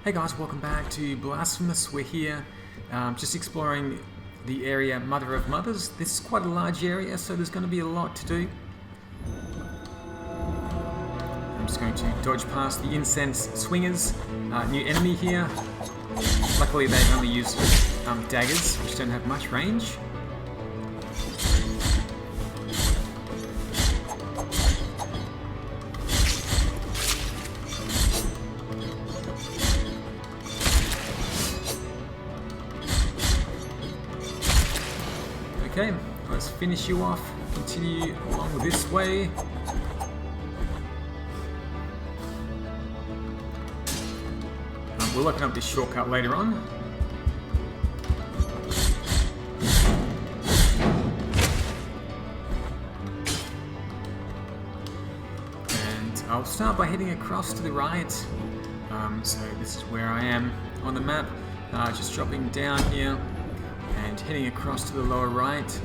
Hey guys, welcome back to Blasphemous. We're here just exploring the area Mother of Mothers. This is quite a large area, so there's going to be a lot to do. I'm just going to dodge past the Incense swingers. New enemy here. Luckily they only use daggers, which don't have much range. Okay, let's finish you off, continue along this way. We'll open up this shortcut later on. And I'll start by heading across to the right. So this is where I am on the map, just dropping down here. And heading across to the lower right.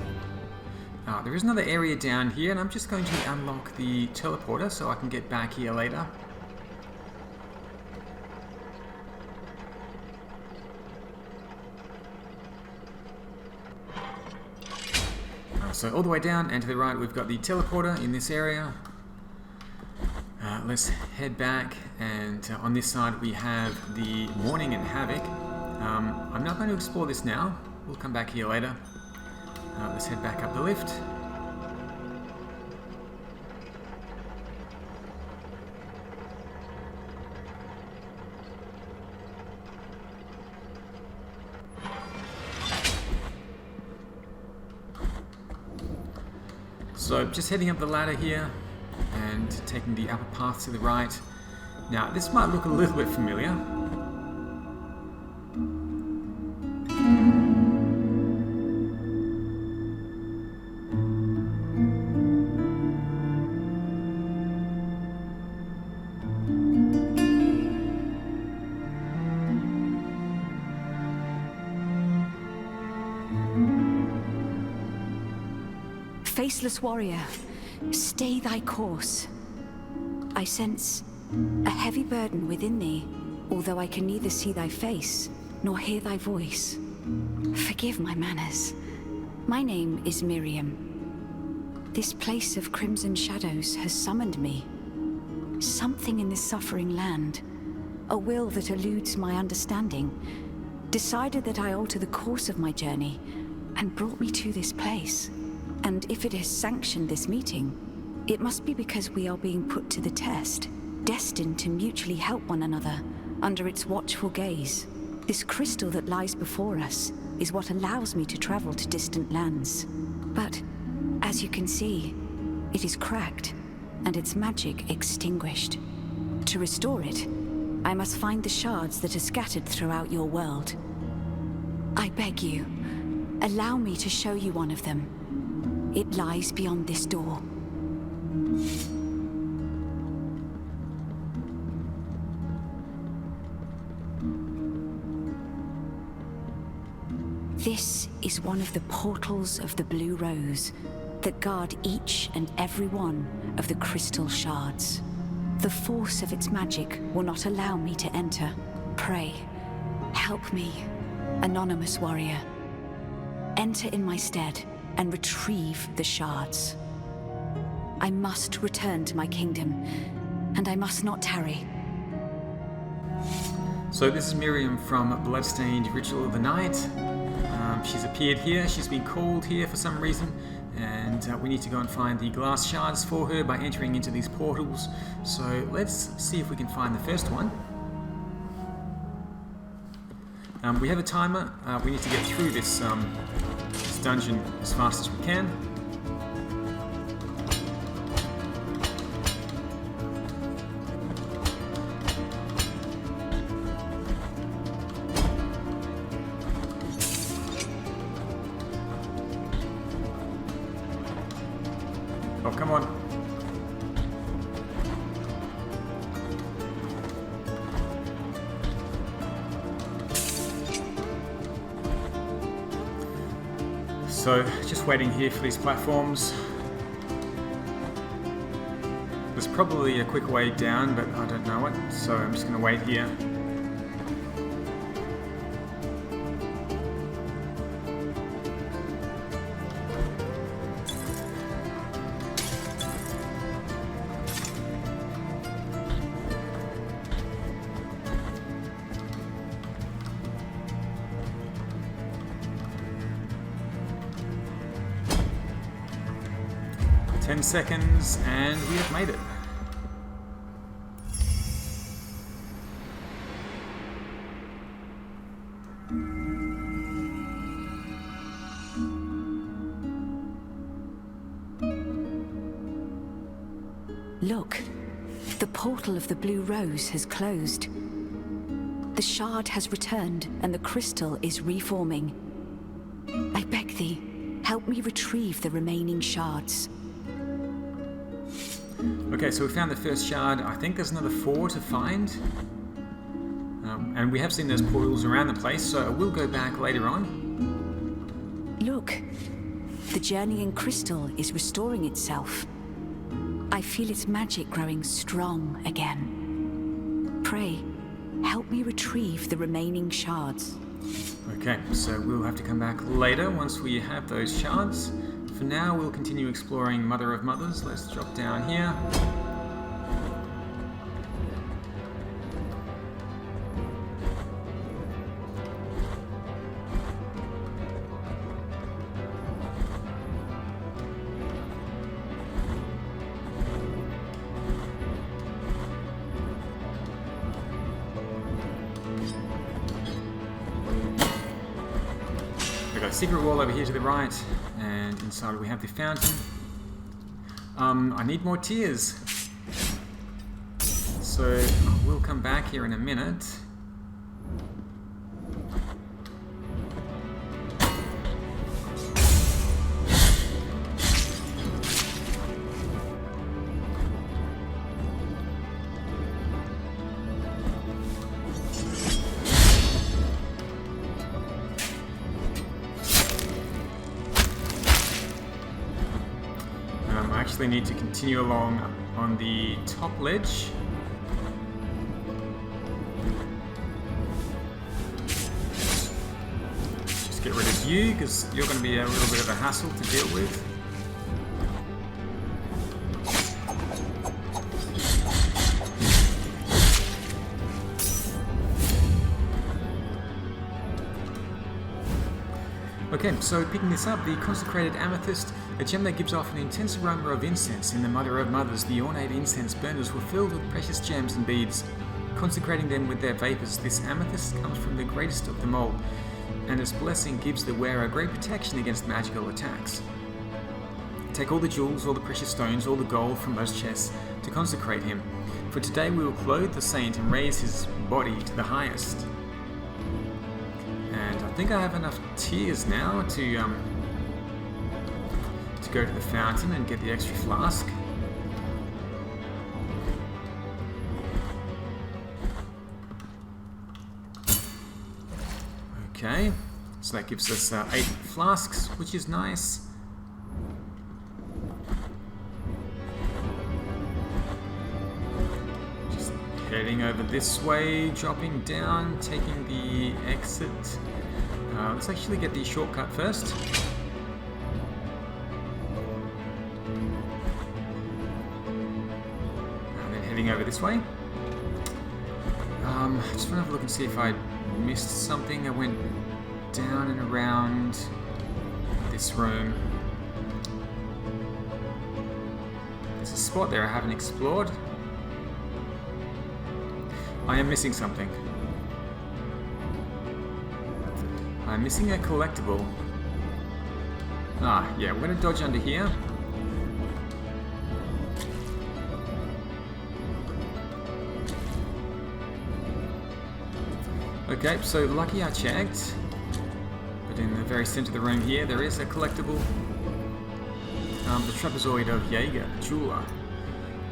There is another area down here, and I'm just going to unlock the teleporter so I can get back here later. So all the way down and to the right we've got the teleporter in this area. Let's head back, and on this side we have the Mourning and Havoc. I'm not going to explore this now. We'll come back here later. Let's head back up the lift. So just heading up the ladder here and taking the upper path to the right. Now this might look a little bit familiar. Faceless warrior, stay thy course. I sense a heavy burden within thee, although I can neither see thy face nor hear thy voice. Forgive my manners. My name is Miriam. This place of crimson shadows has summoned me. Something in this suffering land, a will that eludes my understanding, decided that I alter the course of my journey and brought me to this place. And if it has sanctioned this meeting, it must be because we are being put to the test, destined to mutually help one another under its watchful gaze. This crystal that lies before us is what allows me to travel to distant lands. But, as you can see, it is cracked, and its magic extinguished. To restore it, I must find the shards that are scattered throughout your world. I beg you, allow me to show you one of them. It lies beyond this door. This is one of the portals of the Blue Rose that guard each and every one of the crystal shards. The force of its magic will not allow me to enter. Pray, help me, anonymous warrior. Enter in my stead and retrieve the shards. I must return to my kingdom, and I must not tarry. So this is Miriam from Bloodstained Ritual of the Night. She's appeared here, she's been called here for some reason, and we need to go and find the glass shards for her by entering into these portals. So let's see if we can find the first one. We have a timer. We need to get through this dungeon as fast as we can. Oh, come on. So, just waiting here for these platforms. There's probably a quick way down, but I don't know it, so I'm just going to wait here. 10 seconds, and we have made it. Look, the portal of the Blue Rose has closed. The shard has returned, and the crystal is reforming. I beg thee, help me retrieve the remaining shards. Okay, so we found the first shard. I think there's another 4 to find. And we have seen those portals around the place, so I will go back later on. Look, the journeying crystal is restoring itself. I feel its magic growing strong again. Pray, help me retrieve the remaining shards. Okay, so we'll have to come back later once we have those shards. For now, we'll continue exploring Mother of Mothers. Let's drop down here. We've got a secret wall over here to the right, and inside we have the fountain. I need more tears. So I will come back here in a minute. I actually need to continue along on the top ledge. Just get rid of you, because you're going to be a little bit of a hassle to deal with. Okay, so picking this up, the Consecrated Amethyst, a gem that gives off an intense aroma of incense. In the Mother of Mothers, the ornate incense burners were filled with precious gems and beads. Consecrating them with their vapors, this amethyst comes from the greatest of them all, and its blessing gives the wearer great protection against magical attacks. Take all the jewels, all the precious stones, all the gold from those chests to consecrate him. For today we will clothe the saint and raise his body to the highest. And I think I have enough tears now to go to the fountain and get the extra flask. Okay, so that gives us 8 flasks, which is nice. Just heading over this way, dropping down, taking the exit. Let's actually get the shortcut first. And then heading over this way. Just want to have a look and see if I missed something. I went down and around this room. There's a spot there I haven't explored. I am missing something. I'm missing a collectible. Ah, yeah, we're going to dodge under here. Okay, so lucky I checked. But in the very center of the room here, there is a collectible. The Trapezoid of Yeager, jeweler.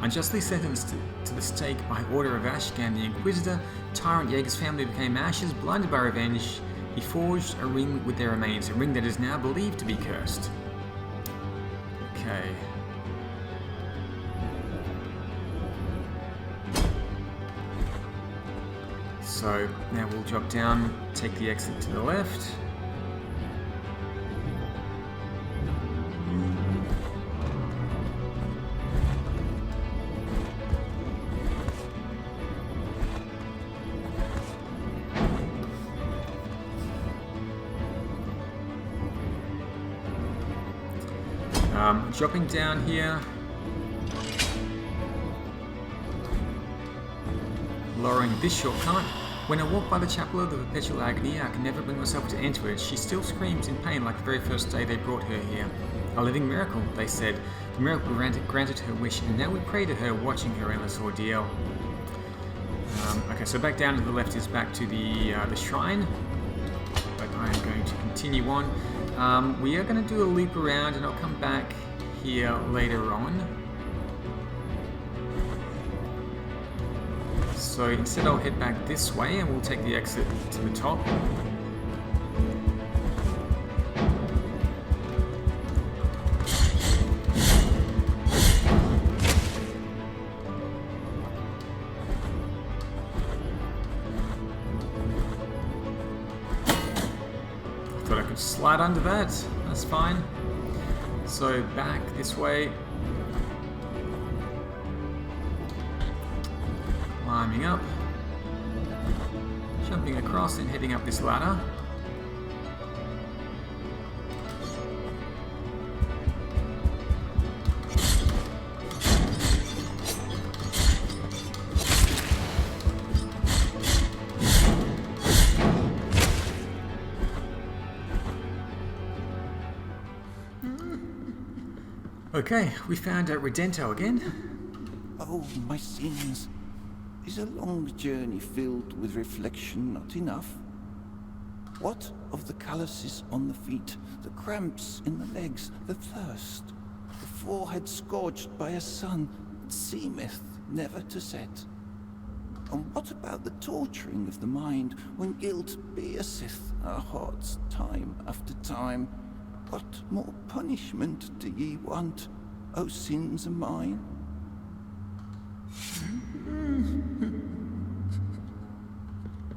Unjustly sentenced to the stake by order of Ashcan, the Inquisitor, tyrant Yeager's family became ashes, blinded by revenge. He forged a ring with their remains, a ring that is now believed to be cursed. Okay. So now we'll drop down, take the exit to the left. Dropping down here, borrowing this shortcut. When I walk by the chapel of the perpetual agony, I can never bring myself to enter it. She still screams in pain like the very first day they brought her here. A living miracle, they said. The miracle granted her wish, and now we pray to her, watching her endless ordeal. Okay, so back down to the left is back to the shrine, but I am going to continue on. We are going to do a loop around, and I'll come back here later on. So instead I'll head back this way, and we'll take the exit to the top. Slide under that, that's fine. So back this way. Climbing up. Jumping across and heading up this ladder. Okay, we found Redento again. Oh, my sins. Is a long journey filled with reflection not enough? What of the calluses on the feet, the cramps in the legs, the thirst, the forehead scorched by a sun that seemeth never to set? And what about the torturing of the mind when guilt pierceth our hearts time after time? What more punishment do ye want, O sins of mine?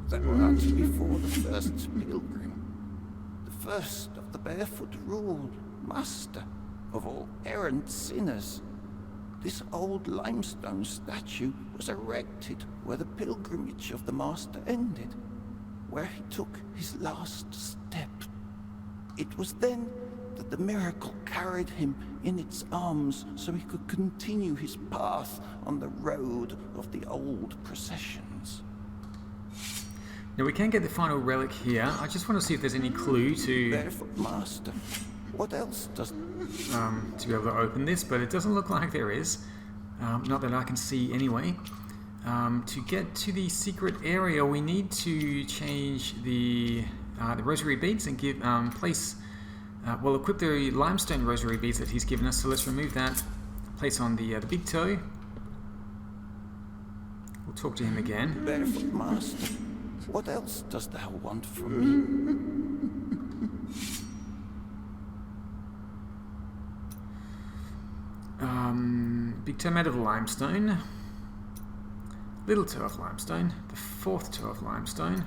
Thou art before the first pilgrim, the first of the barefoot rule, master of all errant sinners. This old limestone statue was erected where the pilgrimage of the master ended, where he took his last step. It was then that the miracle carried him in its arms so he could continue his path on the road of the old processions. Now we can get the final relic here. I just want to see if there's any clue to... Barefoot Master, what else does... to be able to open this, but it doesn't look like there is. Not that I can see anyway. To get to the secret area, we need to change the rosary beads and give we'll equip the limestone rosary beads that he's given us. So let's remove that. Place on the big toe. We'll talk to him again. Barefoot Master, what else dost thou want from me? Big toe made of limestone. Little toe of limestone. The fourth toe of limestone.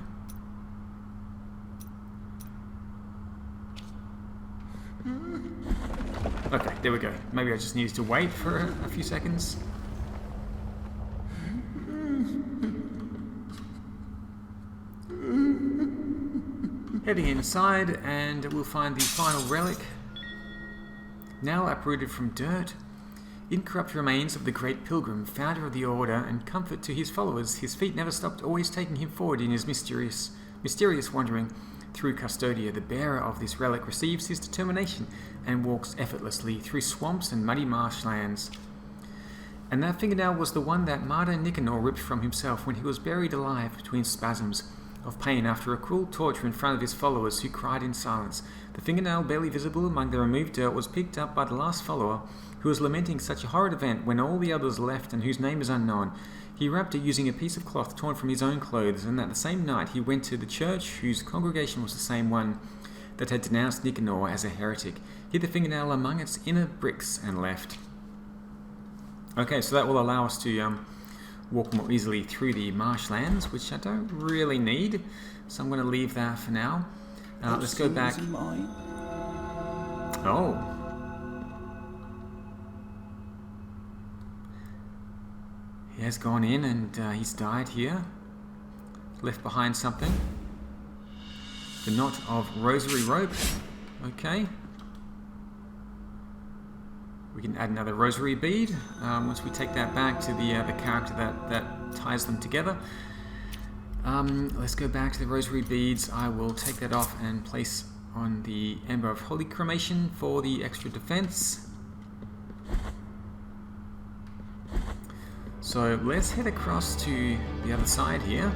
Okay, there we go. Maybe I just needed to wait for a few seconds. Heading inside, and we'll find the final relic. Now uprooted from dirt, incorrupt remains of the great pilgrim, founder of the order, and comfort to his followers. His feet never stopped, always taking him forward in his mysterious wandering through Custodia. The bearer of this relic receives his determination and walks effortlessly through swamps and muddy marshlands. And that fingernail was the one that martyr Nicanor ripped from himself when he was buried alive between spasms of pain after a cruel torture in front of his followers who cried in silence. The fingernail, barely visible among the removed dirt, was picked up by the last follower who was lamenting such a horrid event when all the others left and whose name is unknown. He wrapped it using a piece of cloth torn from his own clothes, and that the same night he went to the church whose congregation was the same one that had denounced Nicanor as a heretic, hid the fingernail among its inner bricks and left. Okay, so that will allow us to walk more easily through the marshlands, which I don't really need, so I'm going to leave that for now. Let's go back. Oh. He has gone in and he's died here. Left behind something. The knot of rosary rope. Okay. We can add another rosary bead once we take that back to the character that ties them together. Let's go back to the Rosary beads. I will take that off and place on the Ember of Holy Cremation for the extra defense. So let's head across to the other side here.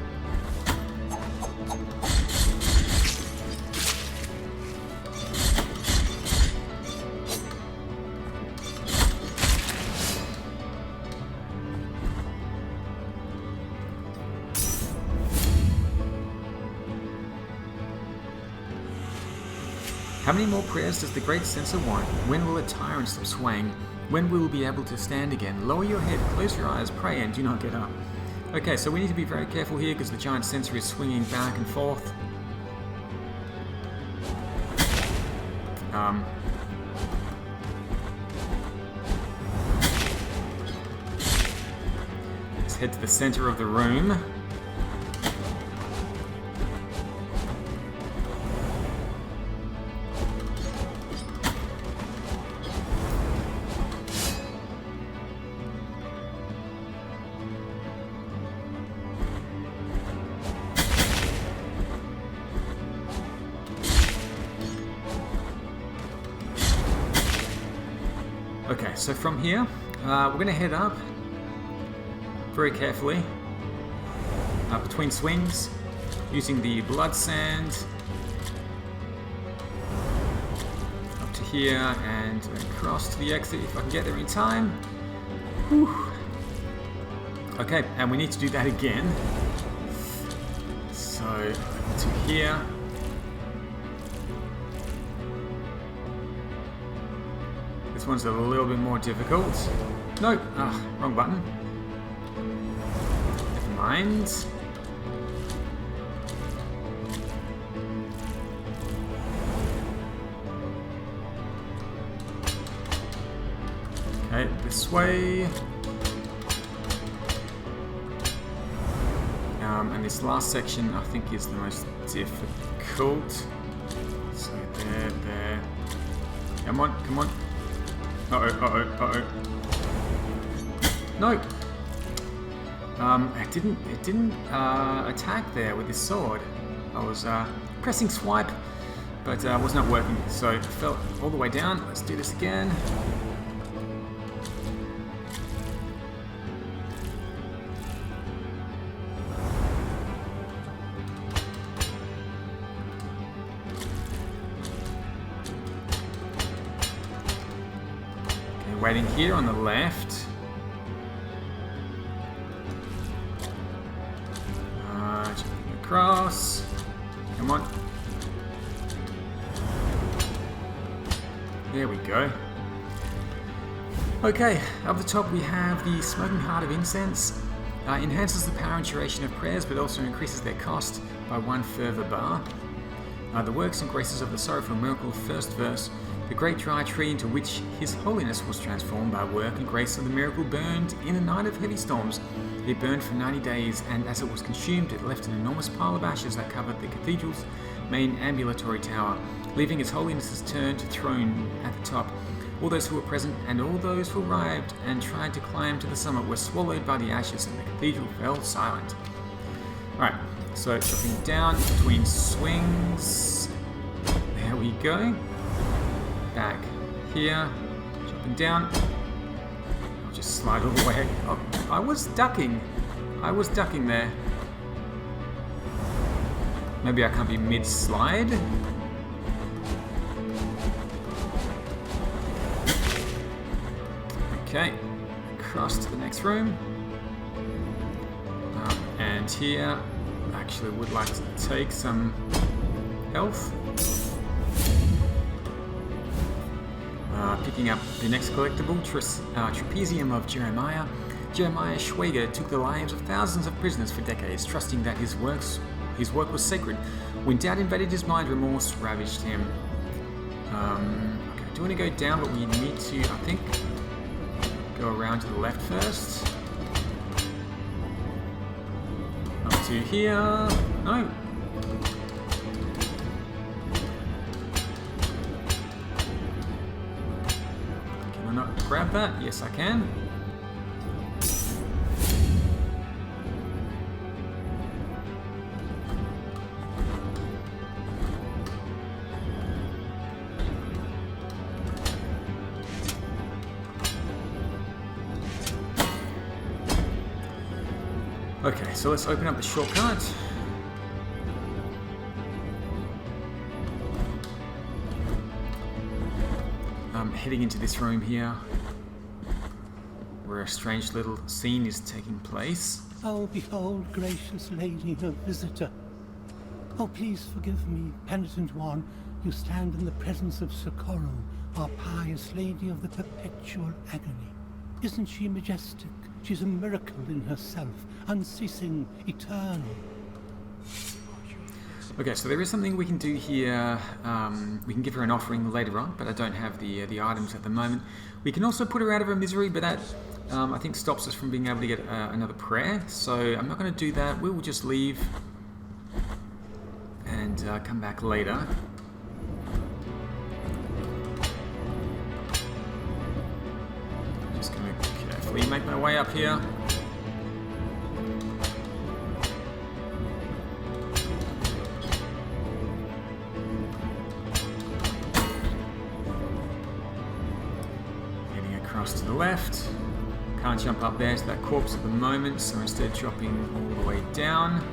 How many more prayers does the great censor want? When will a tyrant stop swaying? When will we be able to stand again? Lower your head, close your eyes, pray, and do not get up. Okay, so we need to be very careful here because the giant censor is swinging back and forth. Let's head to the center of the room. Okay, so from here, we're going to head up very carefully between swings, using the blood sand up to here and across to the exit if I can get there in time. Whew. Okay, and we need to do that again. So to here. This one's a little bit more difficult. No, wrong button. Never mind. Okay, this way. And this last section I think is the most difficult. So there. Come on. Uh-oh. No! It didn't attack there with this sword. I was pressing swipe, but it was not working, so I fell all the way down. Let's do this again. Waiting here on the left. Jumping across. Come on. There we go. Okay, up the top we have the Smoking Heart of Incense. Enhances the power and duration of prayers, but also increases their cost by 1 further bar. The works and graces of the Sorrowful Miracle, first verse. The great dry tree into which His Holiness was transformed by work and grace of the miracle burned in a night of heavy storms. It burned for 90 days, and as it was consumed, it left an enormous pile of ashes that covered the cathedral's main ambulatory tower, leaving His Holiness's turned throne at the top. All those who were present and all those who arrived and tried to climb to the summit were swallowed by the ashes, and the cathedral fell silent. Alright, so dropping down between swings. There we go. Back here, jumping down. I'll just slide all the way. Oh, I was ducking there. Maybe I can't be mid-slide. Okay, across to the next room. And here, I actually would like to take some health. Picking up the next collectible, Trapezium of Jeremiah. Jeremiah Yeager took the lives of thousands of prisoners for decades, trusting that his work was sacred. When doubt invaded his mind, remorse ravaged him. Okay, I do want to go down, but we need to, I think, go around to the left first. Up to here. No. Grab that? Yes, I can. Okay, so let's open up the shortcut. I'm heading into this room here, where a strange little scene is taking place. Oh, behold, gracious lady, her visitor. Oh, please forgive me, penitent one. You stand in the presence of Socorro, our pious lady of the perpetual agony. Isn't she majestic? She's a miracle in herself, unceasing, eternal. Okay, so there is something we can do here. We can give her an offering later on, but I don't have the items at the moment. We can also put her out of her misery, but that I think stops us from being able to get another prayer. So I'm not going to do that. We will just leave and come back later. Just going to carefully make my way up here. Across to the left. Can't jump up there to that corpse at the moment, so instead dropping all the way down.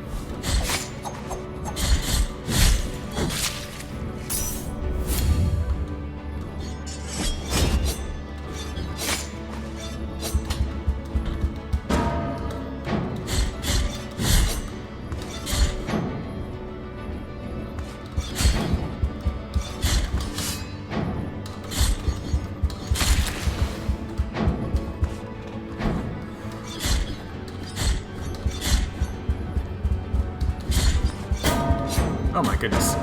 Oh my goodness.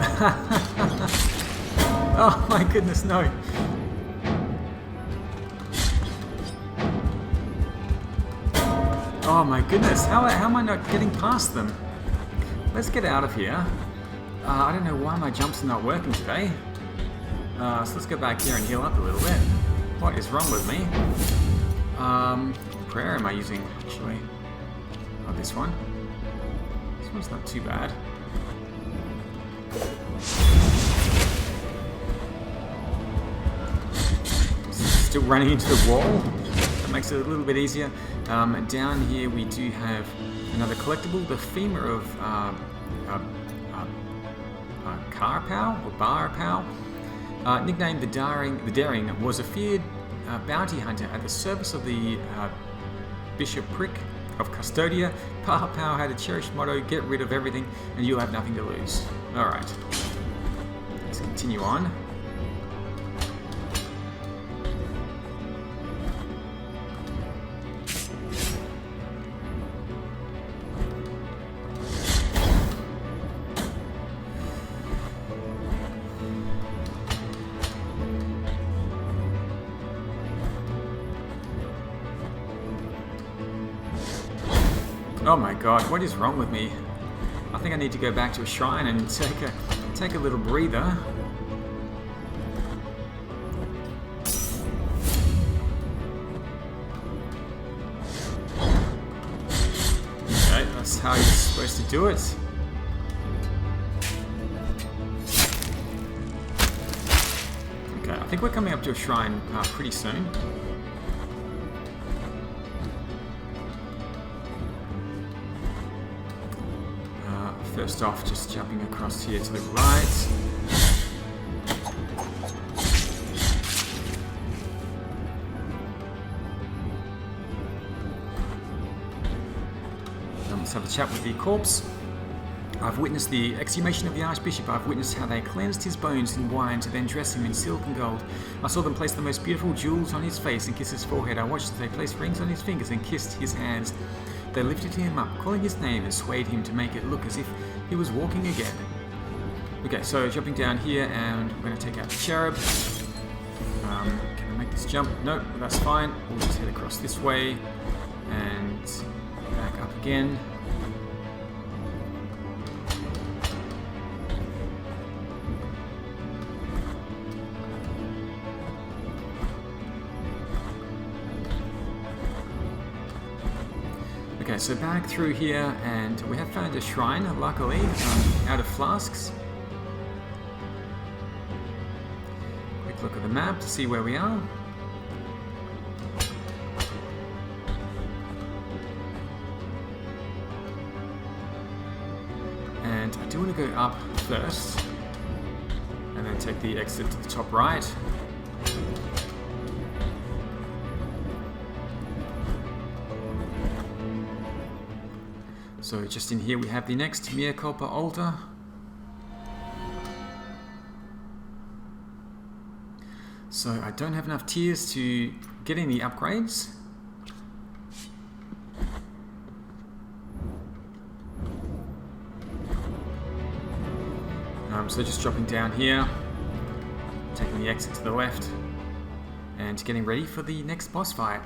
Oh my goodness, no. Oh my goodness, how am I not getting past them? Let's get out of here. I don't know why my jumps are not working today. So let's go back here and heal up a little bit. What is wrong with me? What prayer am I using, actually? Oh, this one. This one's not too bad. Still running into the wall. That makes it a little bit easier. Down here we do have another collectible, the Femur of Karpow or Karpow. Nicknamed the Daring, was a feared bounty hunter at the service of the bishopric of Custodia. Karpow had a cherished motto: get rid of everything and you'll have nothing to lose. Alright, let's continue on. Oh my god, what is wrong with me? I think I need to go back to a shrine and take a little breather. Okay, that's how you're supposed to do it. Okay, I think we're coming up to a shrine pretty soon. First off, just jumping across here to the right. Let's have a chat with the corpse. I've witnessed the exhumation of the Archbishop. I've witnessed how they cleansed his bones in wine to then dress him in silk and gold. I saw them place the most beautiful jewels on his face and kiss his forehead. I watched as they placed rings on his fingers and kissed his hands. They lifted him up, calling his name, and swayed him to make it look as if he was walking again. Okay, so jumping down here, and we're going to take out the cherub. Can I make this jump? No, that's fine. We'll just head across this way, and back up again. Okay, so back through here, and we have found a shrine, luckily, out of flasks. Quick look at the map to see where we are. And I do want to go up first, and then take the exit to the top right. So just in here we have the next Mea Culpa Altar. So I don't have enough tears to get any upgrades. So just dropping down here, taking the exit to the left, and getting ready for the next boss fight.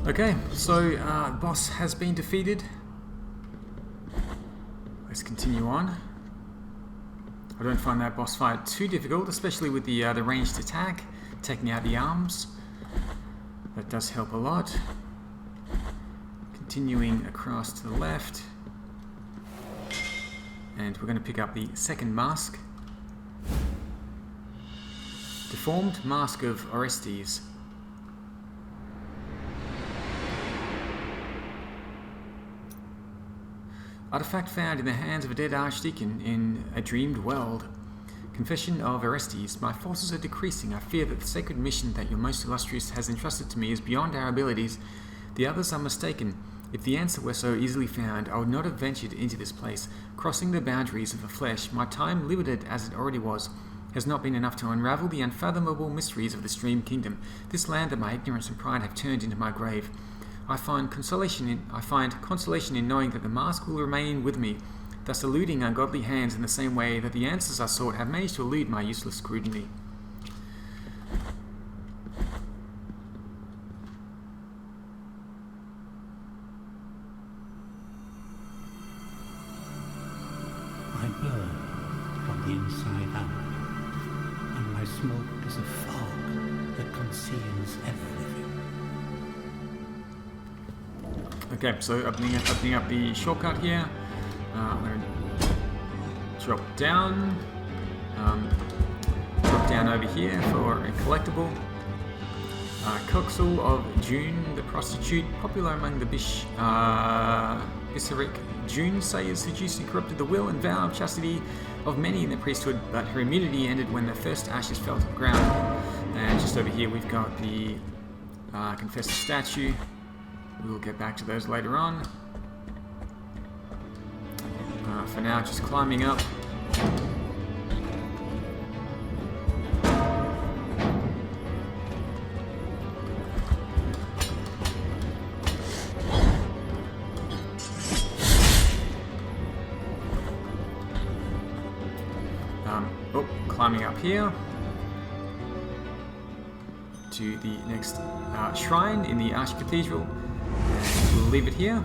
Okay, so the boss has been defeated. Let's continue on. I don't find that boss fight too difficult, especially with the ranged attack, taking out the arms. That does help a lot. Continuing across to the left. And we're going to pick up the second mask. Deformed Mask of Orestes. Artifact found in the hands of a dead archdeacon in a dreamed world. Confession of Orestes. My forces are decreasing. I fear that the sacred mission that your most illustrious has entrusted to me is beyond our abilities. The others are mistaken. If the answer were so easily found, I would not have ventured into this place. Crossing the boundaries of the flesh, my time, limited as it already was, has not been enough to unravel the unfathomable mysteries of the Stream Kingdom, this land that my ignorance and pride have turned into my grave. I find consolation in knowing that the mask will remain with me, thus eluding ungodly hands in the same way that the answers I sought have managed to elude my useless scrutiny. I burn from the inside out, and my smoke is a fog that conceals everything. Okay, so opening up the shortcut here. I'm going to drop down over here for a collectible. Coxal of June, the prostitute, popular among the Bisseric June Sayers, seduced and corrupted the will and vow of chastity of many in the priesthood, but her immunity ended when the first ashes fell to the ground. And just over here we've got the Confessor statue. We'll get back to those later on. For now, just climbing up Climbing up here to the next shrine in the Archcathedral, and we'll leave it here.